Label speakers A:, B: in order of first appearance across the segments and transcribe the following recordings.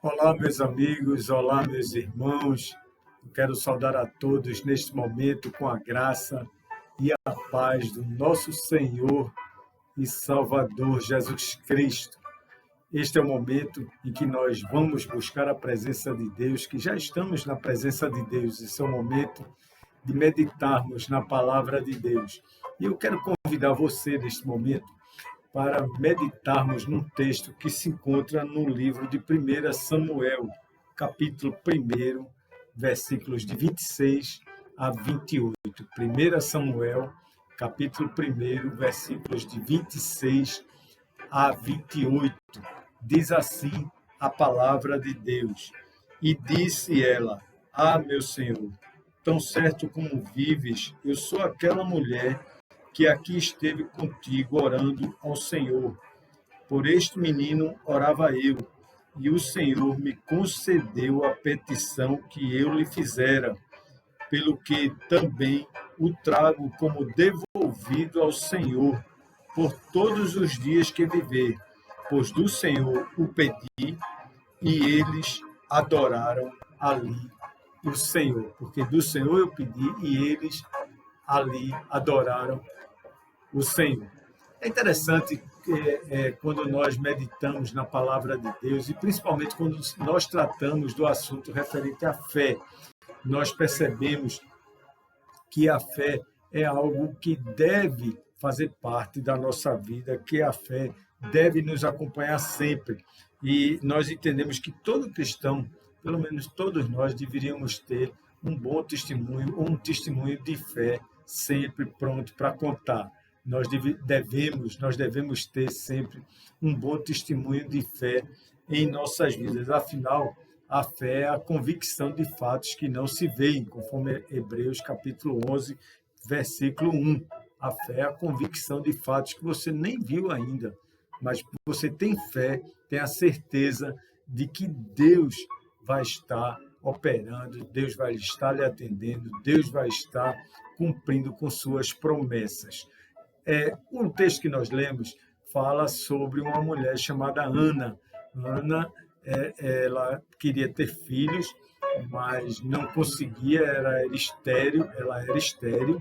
A: Olá, meus amigos, olá, meus irmãos. Eu quero saudar a todos neste momento com a graça e a paz do nosso Senhor e Salvador Jesus Cristo. Este é o momento em que nós vamos buscar a presença de Deus, que já estamos na presença de Deus. Esse é o momento de meditarmos na palavra de Deus. E eu quero convidar você neste momento para meditarmos num texto que se encontra no livro de 1 Samuel, capítulo 1, versículos de 26 a 28. 1 Samuel, capítulo 1, versículos de 26 a 28. Diz assim a palavra de Deus. E disse ela: Ah, meu Senhor, tão certo como vives, eu sou aquela mulher que aqui esteve contigo orando ao Senhor. Por este menino orava eu, e o Senhor me concedeu a petição que eu lhe fizera, pelo que também o trago como devolvido ao Senhor por todos os dias que viver, pois do Senhor o pedi, e eles adoraram ali o Senhor. Porque do Senhor eu pedi, e eles ali adoraram o Senhor. É interessante que, quando nós meditamos na palavra de Deus, e principalmente quando nós tratamos do assunto referente à fé, nós percebemos que a fé é algo que deve fazer parte da nossa vida, que a fé deve nos acompanhar sempre. E nós entendemos que todo cristão, pelo menos todos nós, deveríamos ter um bom testemunho, ou um testemunho de fé sempre pronto para contar. Nós devemos ter sempre um bom testemunho de fé em nossas vidas. Afinal, a fé é a convicção de fatos que não se veem, conforme Hebreus capítulo 11, versículo 1. A fé é a convicção de fatos que você nem viu ainda, mas você tem fé, tem a certeza de que Deus vai estar operando, Deus vai estar lhe atendendo, Deus vai estar cumprindo com suas promessas. O texto que nós lemos fala sobre uma mulher chamada Ana. Ana, ela queria ter filhos, mas não conseguia, ela era estéril,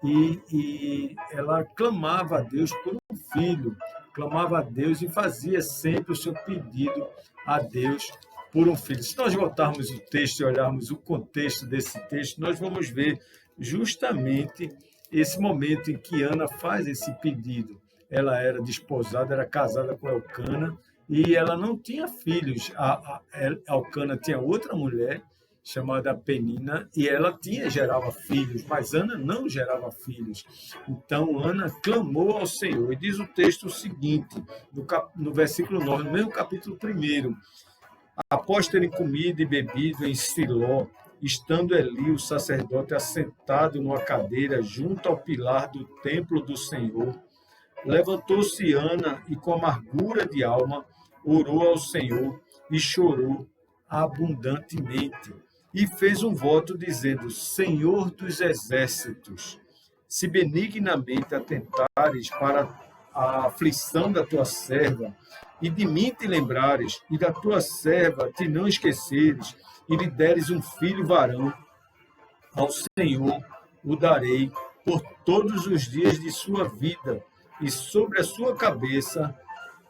A: e ela clamava a Deus por um filho, clamava a Deus e fazia sempre o seu pedido a Deus por um filho. Se nós voltarmos o texto e olharmos o contexto desse texto, nós vamos ver justamente esse momento em que Ana faz esse pedido. Ela era desposada, era casada com Elcana, e ela não tinha filhos. Elcana tinha outra mulher, chamada Penina, e ela gerava filhos, mas Ana não gerava filhos. Então, Ana clamou ao Senhor. E diz o texto o seguinte, no versículo 9, no mesmo capítulo 1. Após terem comido e bebido em Siló, estando Eli, o sacerdote, assentado numa cadeira junto ao pilar do templo do Senhor, levantou-se Ana e, com amargura de alma, orou ao Senhor e chorou abundantemente. E fez um voto dizendo: Senhor dos exércitos, se benignamente atentares para a aflição da tua serva, e de mim te lembrares, e da tua serva te não esqueceres, e lhe deres um filho varão, ao Senhor o darei por todos os dias de sua vida, e sobre a sua cabeça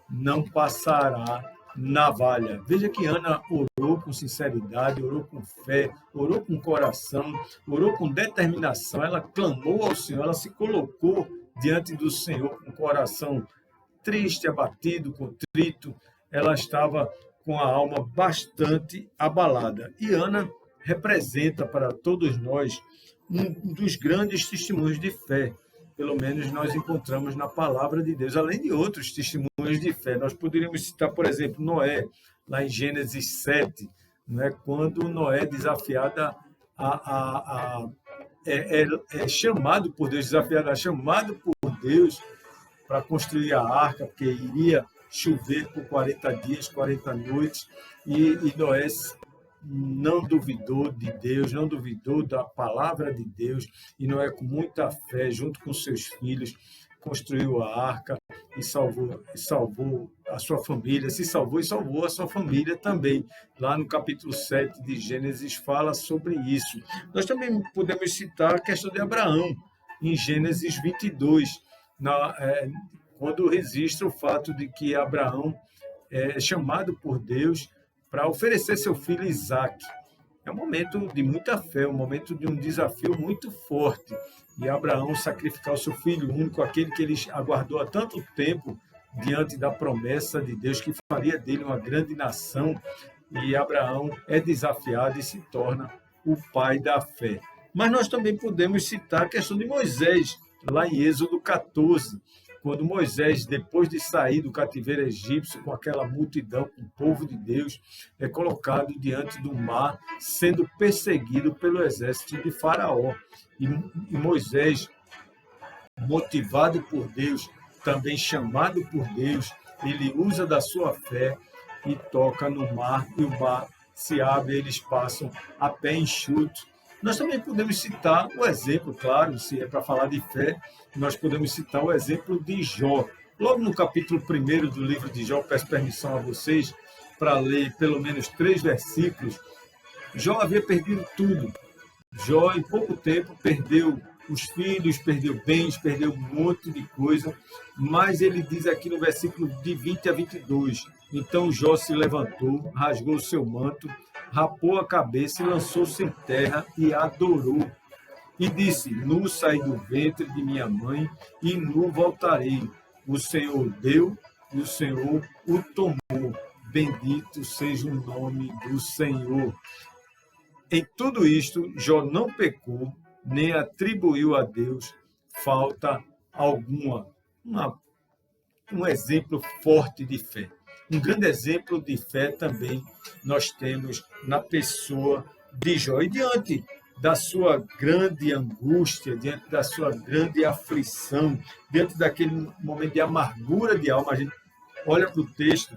A: não passará navalha. Veja que Ana orou com sinceridade, orou com fé, orou com coração, orou com determinação. Ela clamou ao Senhor, ela se colocou diante do Senhor com o coração triste, abatido, contrito. Ela estava com a alma bastante abalada. E Ana representa para todos nós um dos grandes testemunhos de fé. Pelo menos nós encontramos na palavra de Deus, além de outros testemunhos de fé. Nós poderíamos citar, por exemplo, Noé, lá em Gênesis 7, né, quando Noé é desafiado é chamado por Deus, chamado por Deus para construir a arca, porque iria chover por 40 dias, 40 noites, e Noé não duvidou de Deus, não duvidou da palavra de Deus, e Noé, com muita fé, junto com seus filhos, construiu a arca, e salvou a sua família, se salvou e salvou a sua família também. Lá no capítulo 7 de Gênesis fala sobre isso. Nós também podemos citar a questão de Abraão, em Gênesis 22, quando registra o fato de que Abraão é chamado por Deus para oferecer seu filho Isaque. É um momento de muita fé, um momento de um desafio muito forte. E Abraão sacrificar o seu filho único, aquele que ele aguardou há tanto tempo, diante da promessa de Deus que faria dele uma grande nação. E Abraão é desafiado e se torna o pai da fé. Mas nós também podemos citar a questão de Moisés, lá em Êxodo 14, quando Moisés, depois de sair do cativeiro egípcio com aquela multidão, com o povo de Deus, é colocado diante do mar, sendo perseguido pelo exército de Faraó. E Moisés, motivado por Deus, também chamado por Deus, ele usa da sua fé e toca no mar, e o mar se abre, eles passam a pé enxuto. Nós também podemos citar o exemplo, claro, se é para falar de fé, nós podemos citar o exemplo de Jó. Logo no capítulo 1 do livro de Jó, peço permissão a vocês para ler pelo menos 3 versículos. Jó havia perdido tudo. Jó, em pouco tempo, perdeu os filhos, perdeu bens, perdeu um monte de coisa, mas ele diz aqui no versículo de 20 a 22, então Jó se levantou, rasgou o seu manto, rapou a cabeça e lançou-se em terra e adorou. E disse, nu saí do ventre de minha mãe e nu voltarei. O Senhor deu e o Senhor o tomou. Bendito seja o nome do Senhor. Em tudo isto, Jó não pecou, nem atribuiu a Deus falta alguma. Um exemplo forte de fé. Um grande exemplo de fé também nós temos na pessoa de Jó. E diante da sua grande angústia, diante da sua grande aflição, diante daquele momento de amargura de alma, a gente olha para o texto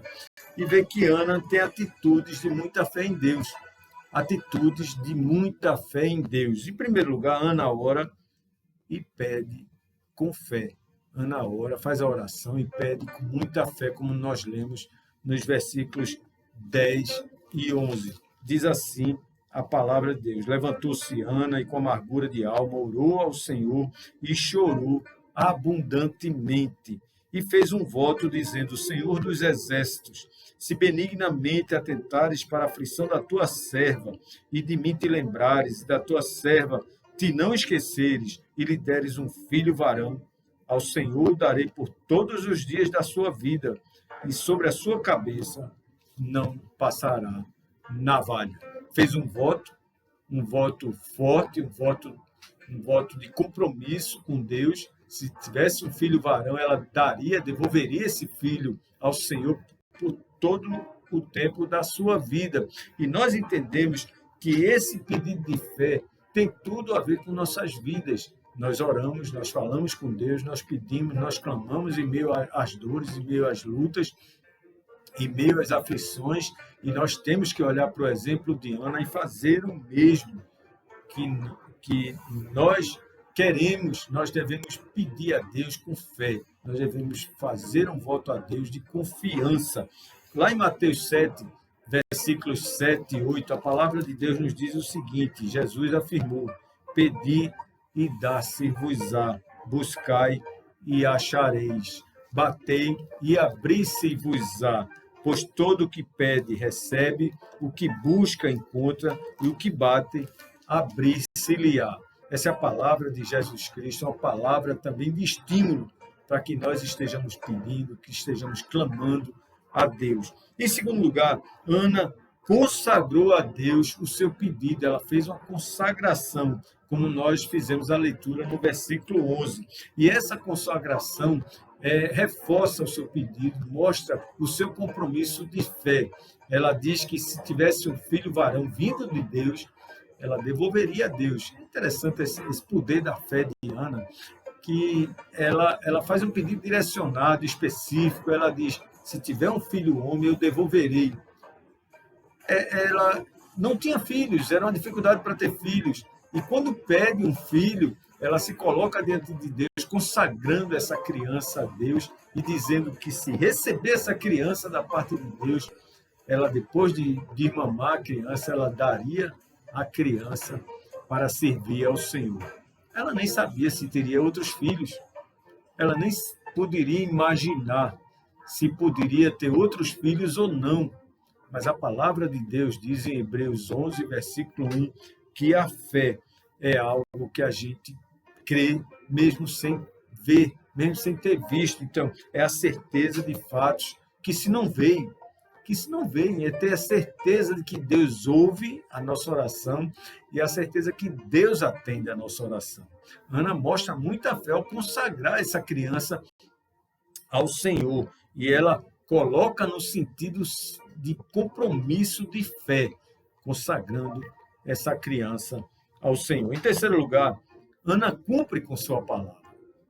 A: e vê que Ana tem atitudes de muita fé em Deus. Atitudes de muita fé em Deus. Em primeiro lugar, Ana ora e pede com fé. Ana ora, faz a oração e pede com muita fé, como nós lemos nos versículos 10 e 11. Diz assim a palavra de Deus. Levantou-se Ana e com amargura de alma orou ao Senhor e chorou abundantemente. E fez um voto dizendo, Senhor dos exércitos, se benignamente atentares para a aflição da tua serva, e de mim te lembrares, e da tua serva te não esqueceres, e lhe deres um filho varão, ao Senhor darei por todos os dias da sua vida, e sobre a sua cabeça não passará navalha. Fez um voto forte, um voto de compromisso com Deus. Se tivesse um filho varão, ela devolveria esse filho ao Senhor por todo o tempo da sua vida. E nós entendemos que esse pedido de fé tem tudo a ver com nossas vidas. Nós oramos, nós falamos com Deus, nós pedimos, nós clamamos em meio às dores, em meio às lutas, em meio às aflições, e nós temos que olhar para o exemplo de Ana e fazer o mesmo que nós queremos, nós devemos pedir a Deus com fé, nós devemos fazer um voto a Deus de confiança. Lá em Mateus 7, versículos 7 e 8, a palavra de Deus nos diz o seguinte, Jesus afirmou, pedi e dá-se-vos-á, buscai e achareis, batei e abri-se-vos-á, pois todo o que pede recebe, o que busca encontra, e o que bate abrir-se-lhe-á. Essa é a palavra de Jesus Cristo, uma palavra também de estímulo para que nós estejamos pedindo, que estejamos clamando a Deus. Em segundo lugar, Ana consagrou a Deus o seu pedido, ela fez uma consagração, como nós fizemos a leitura no versículo 11. E essa consagração reforça o seu pedido, mostra o seu compromisso de fé. Ela diz que se tivesse um filho varão vindo de Deus, ela devolveria a Deus. É interessante esse poder da fé de Ana, que ela faz um pedido direcionado, específico. Ela diz, se tiver um filho homem, eu devolverei. Ela não tinha filhos, era uma dificuldade para ter filhos. E quando pede um filho, ela se coloca diante de Deus, consagrando essa criança a Deus e dizendo que se receber essa criança da parte de Deus, ela depois de mamar a criança, ela daria a criança para servir ao Senhor. Ela nem sabia se teria outros filhos, ela nem poderia imaginar se poderia ter outros filhos ou não. Mas a palavra de Deus diz em Hebreus 11, versículo 1, que a fé é algo que a gente crê mesmo sem ver, mesmo sem ter visto. Então, é a certeza de fatos que se não veem, é ter a certeza de que Deus ouve a nossa oração e a certeza que Deus atende a nossa oração. Ana mostra muita fé ao consagrar essa criança ao Senhor, e ela coloca no sentido de compromisso de fé, consagrando essa criança ao Senhor. Em terceiro lugar, Ana cumpre com sua palavra.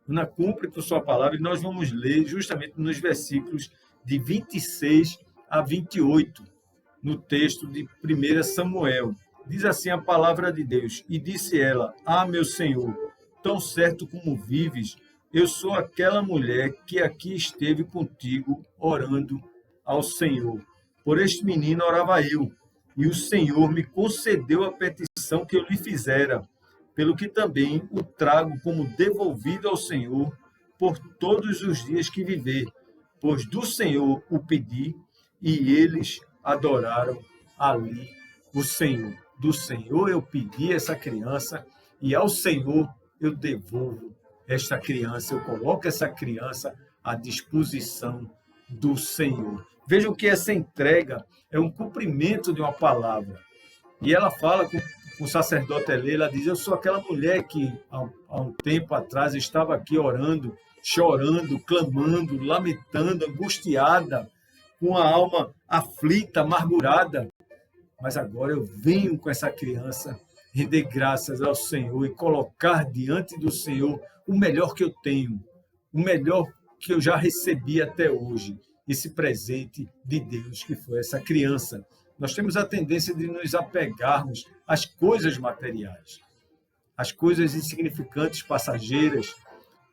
A: Ana cumpre com sua palavra, e nós vamos ler justamente nos versículos de 26 a 28, no texto de 1 Samuel. Diz assim a palavra de Deus: E disse ela: Ah, meu Senhor, tão certo como vives, eu sou aquela mulher que aqui esteve contigo orando ao Senhor. Por este menino orava eu, e o Senhor me concedeu a petição que eu lhe fizera, pelo que também o trago como devolvido ao Senhor por todos os dias que viver, pois do Senhor o pedi, e eles adoraram ali o Senhor. Do Senhor eu pedi essa criança, e ao Senhor eu devolvo esta criança, eu coloco essa criança à disposição do Senhor. Vejam que essa entrega é um cumprimento de uma palavra. E ela fala com o sacerdote Eli, ela diz: eu sou aquela mulher que há um tempo atrás estava aqui orando, chorando, clamando, lamentando, angustiada, com a alma aflita, amargurada. Mas agora eu venho com essa criança render graças ao Senhor e colocar diante do Senhor o melhor que eu tenho, o melhor que eu já recebi até hoje, esse presente de Deus que foi essa criança. Nós temos a tendência de nos apegarmos às coisas materiais, às coisas insignificantes, passageiras,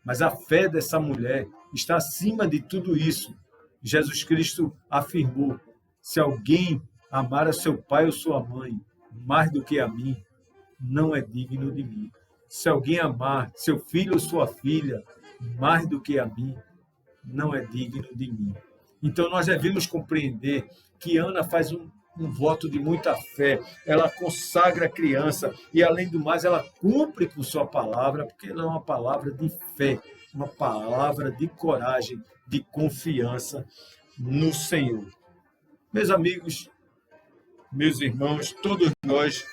A: mas a fé dessa mulher está acima de tudo isso. Jesus Cristo afirmou: se alguém amar a seu pai ou sua mãe mais do que a mim, não é digno de mim. Se alguém amar seu filho ou sua filha mais do que a mim, não é digno de mim. Então nós devemos compreender que Ana faz um voto de muita fé, ela consagra a criança e, além do mais, ela cumpre com sua palavra, porque ela é uma palavra de fé, uma palavra de coragem, de confiança no Senhor. Meus amigos, meus irmãos, todos nós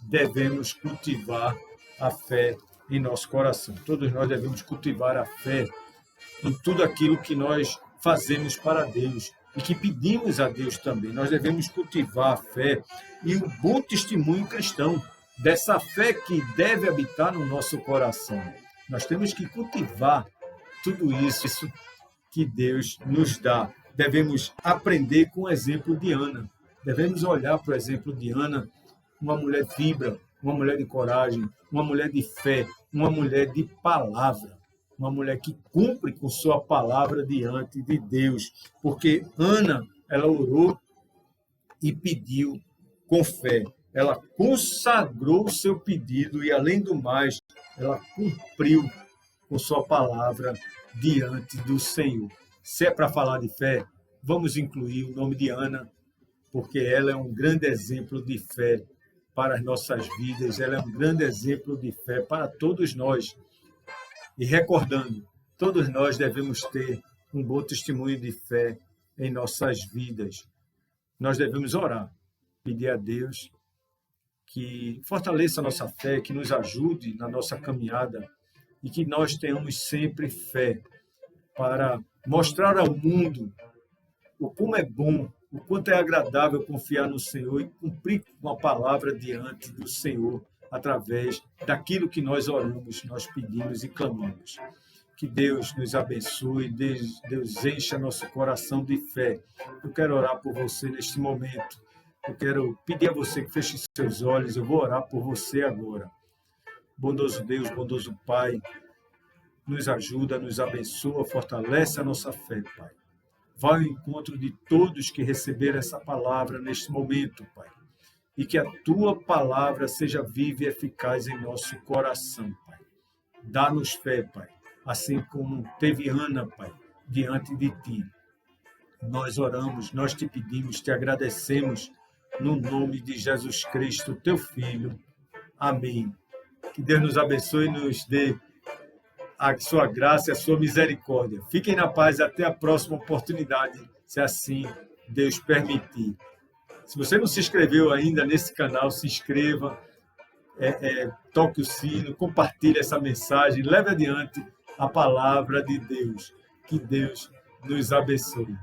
A: devemos cultivar a fé em nosso coração. Todos nós devemos cultivar a fé em tudo aquilo que nós fazemos para Deus e que pedimos a Deus também. Nós devemos cultivar a fé e o bom testemunho cristão, dessa fé que deve habitar no nosso coração. Nós temos que cultivar tudo isso que Deus nos dá. Devemos aprender com o exemplo de Ana. Devemos olhar para o exemplo de Ana, uma mulher fibra, uma mulher de coragem, uma mulher de fé, uma mulher de palavra, uma mulher que cumpre com sua palavra diante de Deus, porque Ana, ela orou e pediu com fé, ela consagrou o seu pedido e, além do mais, ela cumpriu com sua palavra diante do Senhor. Se é para falar de fé, vamos incluir o nome de Ana, porque ela é um grande exemplo de fé para as nossas vidas, ela é um grande exemplo de fé para todos nós. E recordando, todos nós devemos ter um bom testemunho de fé em nossas vidas. Nós devemos orar, pedir a Deus que fortaleça a nossa fé, que nos ajude na nossa caminhada e que nós tenhamos sempre fé para mostrar ao mundo o como é bom, o quanto é agradável confiar no Senhor e cumprir com a palavra diante do Senhor, através daquilo que nós oramos, nós pedimos e clamamos. Que Deus nos abençoe, Deus encha nosso coração de fé. Eu quero orar por você neste momento. Eu quero pedir a você que feche seus olhos, eu vou orar por você agora. Bondoso Deus, bondoso Pai, nos ajuda, nos abençoa, fortalece a nossa fé, Pai. Vai ao encontro de todos que receberam essa palavra neste momento, Pai. E que a Tua palavra seja viva e eficaz em nosso coração, Pai. Dá-nos fé, Pai, assim como teve Ana, Pai, diante de Ti. Nós oramos, nós te pedimos, te agradecemos, no nome de Jesus Cristo, Teu Filho. Amém. Que Deus nos abençoe e nos dê a sua graça e a sua misericórdia. Fiquem na paz, até a próxima oportunidade, se assim Deus permitir. Se você não se inscreveu ainda nesse canal, se inscreva, toque o sino, compartilhe essa mensagem, leve adiante a palavra de Deus. Que Deus nos abençoe.